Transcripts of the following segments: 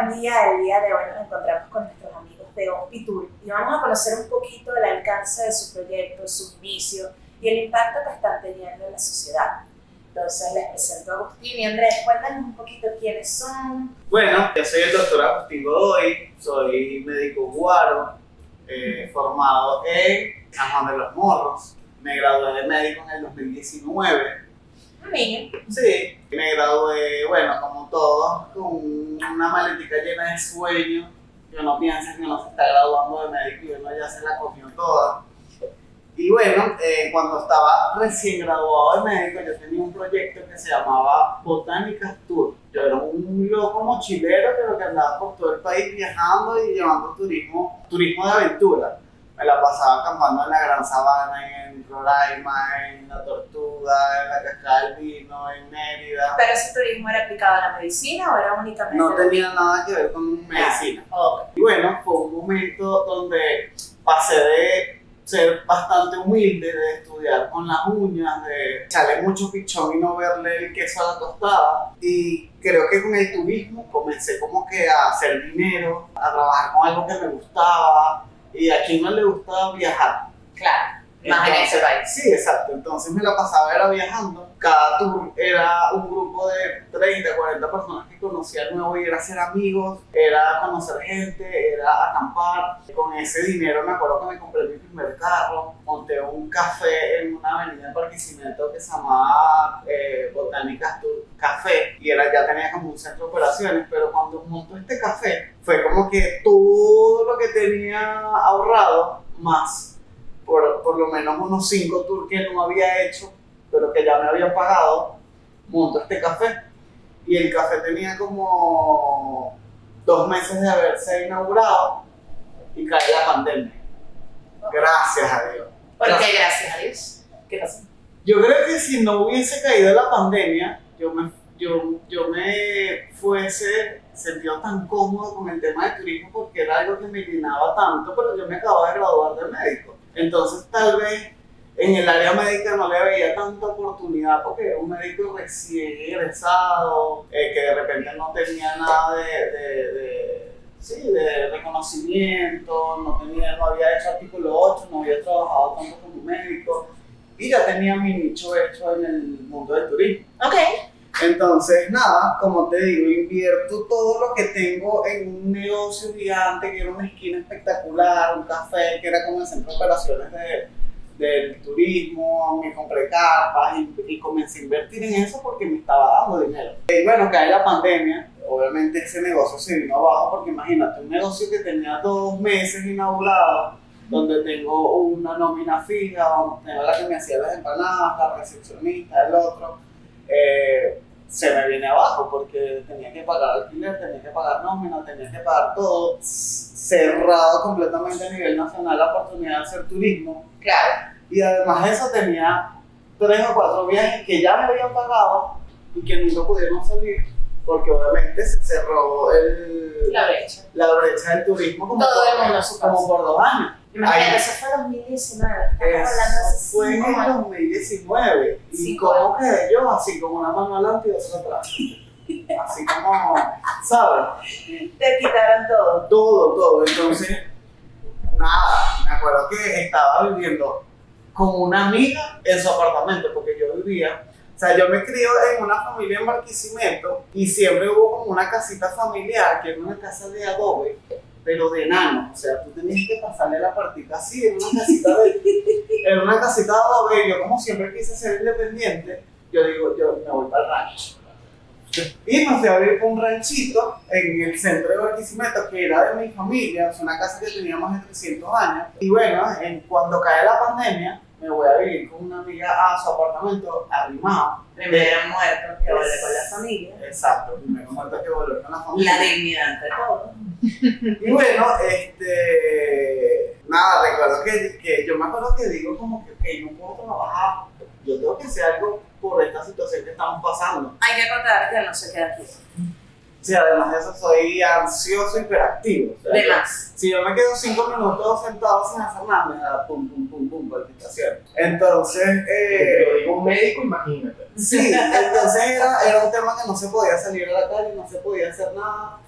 buen día. El día de hoy nos encontramos con nuestros amigos de Hospitur y vamos a conocer un poquito el alcance de su proyecto, su inicio y el impacto que están teniendo en la sociedad. Entonces les presento a Agustín y Andrés. Cuéntanos un poquito quiénes son. Bueno, yo soy el doctor Agustín Godoy, soy médico guaro, formado en San Juan de los Morros. Me gradué de médico en el 2019. Un niño. Sí, me gradué, bueno, como todos, con una maletica llena de sueños. Yo no pienso que uno se está graduando de médico y uno ya se la comió toda. Y bueno, cuando estaba recién graduado de médico, yo tenía un proyecto que se llamaba Botánicas Tour. Yo era un loco mochilero que andaba por todo el país viajando y llevando turismo de aventura. Me la pasaba acampando en la Gran Sabana, en Roraima, en La Tortuga, en la Cascada del Vino, en Mérida. ¿Pero ese turismo era aplicado a la medicina o era únicamente? No tenía nada que ver con medicina. Okay. Y bueno, fue un momento donde pasé de ser bastante humilde, de estudiar con las uñas, de echarle mucho pichón y no verle el queso a la tostada. Y creo que con el turismo comencé como que a hacer dinero, a trabajar con algo que me gustaba. Y a quien no le gustaba viajar. Claro, más en ese país. Sí, exacto. Entonces me la pasaba era viajando. Cada tour era un grupo de 30, 40 personas que conocía nuevo y era hacer amigos, era conocer gente, era acampar. Con ese dinero me acuerdo que me compré mi primer carro, monté un café en una avenida en Barquisimeto que se llamaba Botánicas Tour Café y ya tenía como un centro de operaciones, pero cuando montó este café fue como que todo lo que tenía ahorrado, más por lo menos unos 5 tours que no había hecho, pero que ya me habían pagado, monto este café. Y el café tenía como 2 meses de haberse inaugurado y cae la pandemia. Gracias a Dios. ¿Por qué gracias a Dios? ¿Qué pasó? Yo creo que si no hubiese caído la pandemia, yo me fuese sentido tan cómodo con el tema de turismo porque era algo que me llenaba tanto, pero yo me acababa de graduar de médico. Entonces tal vez en el área médica no le veía tanta oportunidad porque era un médico recién egresado, que de repente no tenía nada de reconocimiento, no había hecho artículo 8, no había trabajado tanto como médico y ya tenía mi nicho hecho en el mundo del turismo. Ok. Entonces, nada, como te digo, invierto todo lo que tengo en un negocio gigante, que era una esquina espectacular, un café, que era como el centro de operaciones del turismo, me compré carpas y comencé a invertir en eso porque me estaba dando dinero. Y bueno, cae la pandemia, obviamente ese negocio se vino abajo porque imagínate, un negocio que tenía 2 meses inaugurado, donde tengo una nómina fija, donde tengo la que me hacía las empanadas, la recepcionista, el otro. Se me viene abajo porque tenía que pagar alquiler, tenía que pagar nómina, tenía que pagar todo, cerrado completamente a nivel nacional la oportunidad de hacer turismo. Claro. Y además de eso tenía 3 o 4 viajes que ya me habían pagado y que nunca pudieron salir porque obviamente se cerró la brecha del turismo como por 2 años. Imagínate, eso fue 2019, estamos hablando de hace 5 fue en el años. 2019 y como quedé yo, así como una mano adelante y otra atrás, así como, ¿sabes? Te quitaron todo. Todo, entonces, nada, me acuerdo que estaba viviendo con una amiga en su apartamento porque yo vivía, o sea, yo me crié en una familia en Barquisimeto y siempre hubo como una casita familiar que era una casa de adobe, pero de enano, o sea, tú tenías que pasarle la partita así, era una casita de adobe. Yo como siempre quise ser independiente, yo digo, yo me voy para el rancho. Y me fui a vivir con un ranchito en el centro de Barquisimeto, que era de mi familia, es una casa que tenía más de 300 años. Y bueno, cuando cae la pandemia, me voy a vivir con una amiga a su apartamento arrimado. Primero muerto que vuelve con la familia. Exacto, primero muerto que volver con la familia. La dignidad ante todo. Y bueno, nada, recuerdo que yo me acuerdo que digo como que no puedo trabajar, yo tengo que hacer algo por esta situación que estamos pasando. Hay que contar que él no se queda aquí. Sí, además de eso soy ansioso y hiperactivo. O sea, De más. Si yo me quedo 5 minutos sentado sin hacer nada, me da pum, palpitación. Entonces, Lo digo un médico, imagínate. sí, entonces era un tema que no se podía salir a la calle, no se podía hacer nada.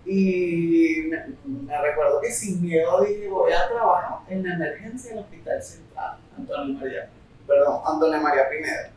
y me recuerdo que sin miedo dije, voy a trabajar en la emergencia del Hospital Central, Antonio María Pineda.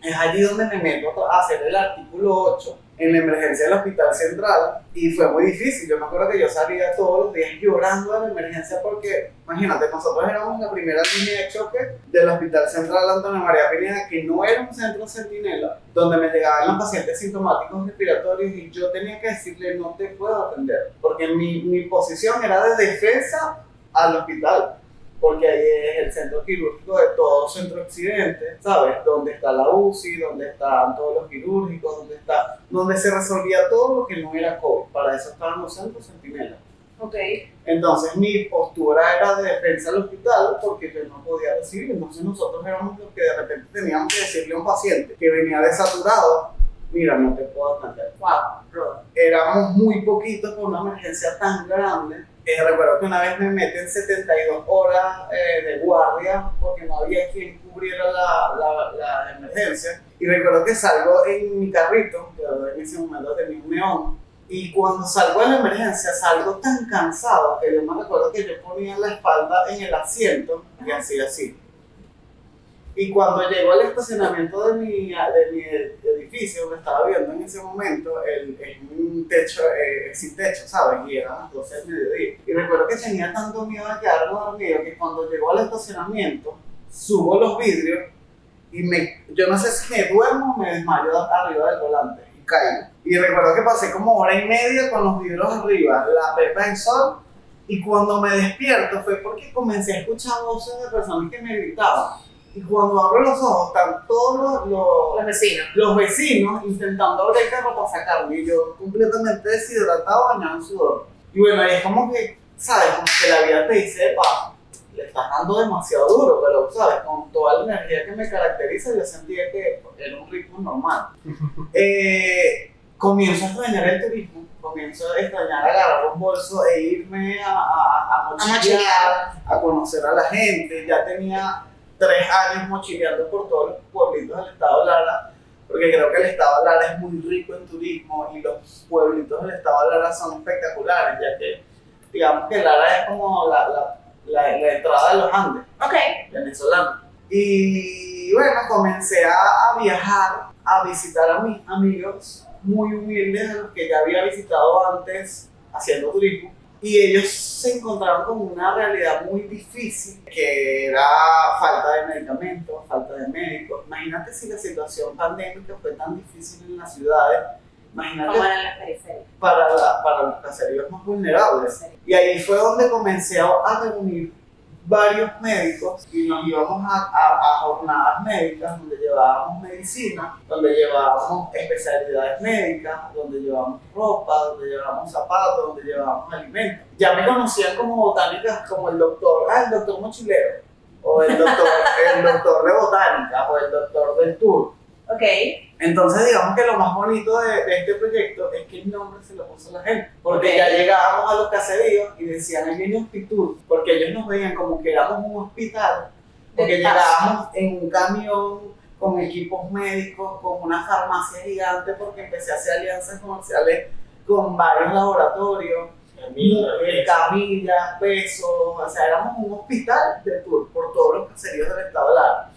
Es allí donde me meto a hacer el artículo 8 en la emergencia del Hospital Central y fue muy difícil. Yo me acuerdo que yo salía todos los días llorando de la emergencia porque, imagínate, nosotros éramos la primera línea de choque del Hospital Central Antonio María Pineda, que no era un centro centinela, donde me llegaban los pacientes sintomáticos respiratorios y yo tenía que decirle no te puedo atender, porque mi posición era de defensa al hospital. Porque ahí es el centro quirúrgico de todo Centro Occidente, ¿sabes? Donde está la UCI, donde están todos los quirúrgicos, donde se resolvía todo lo que no era COVID. Para eso estaban los centros centinelas. Okay. Entonces mi postura era de defensa al hospital porque yo no podía recibir. Entonces nosotros éramos los que de repente teníamos que decirle a un paciente que venía desaturado, mira, no te puedo atender. Wow. Éramos muy poquitos con una emergencia tan grande. Recuerdo que una vez me meten 72 horas de guardia porque no había quien cubriera la emergencia. Y recuerdo que salgo en mi carrito, que en ese momento tenía un neón, y cuando salgo de la emergencia salgo tan cansado que yo me recuerdo que yo ponía la espalda en el asiento y hacía así. Y cuando llego al estacionamiento de mi edificio, donde estaba viviendo en ese momento, es un techo, sin techo, ¿sabes? Y eran las 12 del mediodía. Y recuerdo que tenía tanto miedo de quedarme dormido que cuando llego al estacionamiento, subo los vidrios y yo no sé si me duermo o me desmayo arriba del volante y caigo. Y recuerdo que pasé como hora y media con los vidrios arriba, la pepa en sol, y cuando me despierto fue porque comencé a escuchar voces de personas que me gritaban. Y cuando abro los ojos, están todos los vecinos intentando abrir el carro para sacarme. Y yo completamente deshidratado, bañado en sudor. Y bueno, ahí es como que, ¿sabes? Como que la vida te dice, le estás dando demasiado duro, pero, ¿sabes? Con toda la energía que me caracteriza, yo sentía que era un ritmo normal. Comienzo a extrañar el turismo. Comienzo a extrañar agarrar un bolso e irme a mochilear, a conocer a la gente. Ya tenía 3 años mochileando por todos los pueblitos del estado Lara, porque creo que el estado Lara es muy rico en turismo y los pueblitos del estado Lara son espectaculares, ya que digamos que Lara es como la entrada de los Andes, venezolanos. Y bueno, comencé a viajar, a visitar a mis amigos muy humildes, a los que ya había visitado antes haciendo turismo. Y ellos se encontraron con una realidad muy difícil, que era falta de medicamentos, falta de médicos. Imagínate si la situación pandémica fue tan difícil en las ciudades, imagínate como eran las periferias. Para los caseríos más vulnerables. Y ahí fue donde comencé a reunir varios médicos y nos íbamos a jornadas médicas donde llevábamos medicina, donde llevábamos especialidades médicas, donde llevábamos ropa, donde llevábamos zapatos, donde llevábamos alimentos. Ya me conocían como botánicas, como el doctor mochilero, o el doctor de botánica, o el doctor del tour. Entonces digamos que lo más bonito de este proyecto es que el nombre se lo puso la gente, porque ya llegábamos a los caseríos y decían el viene Hospitur, porque ellos nos veían como que éramos un hospital, porque llegábamos en un camión con equipos médicos, con una farmacia gigante, porque empecé a hacer alianzas comerciales con varios laboratorios, Camila, Peso, o sea, éramos un hospital de tour por todos los caseríos del estado de Lara.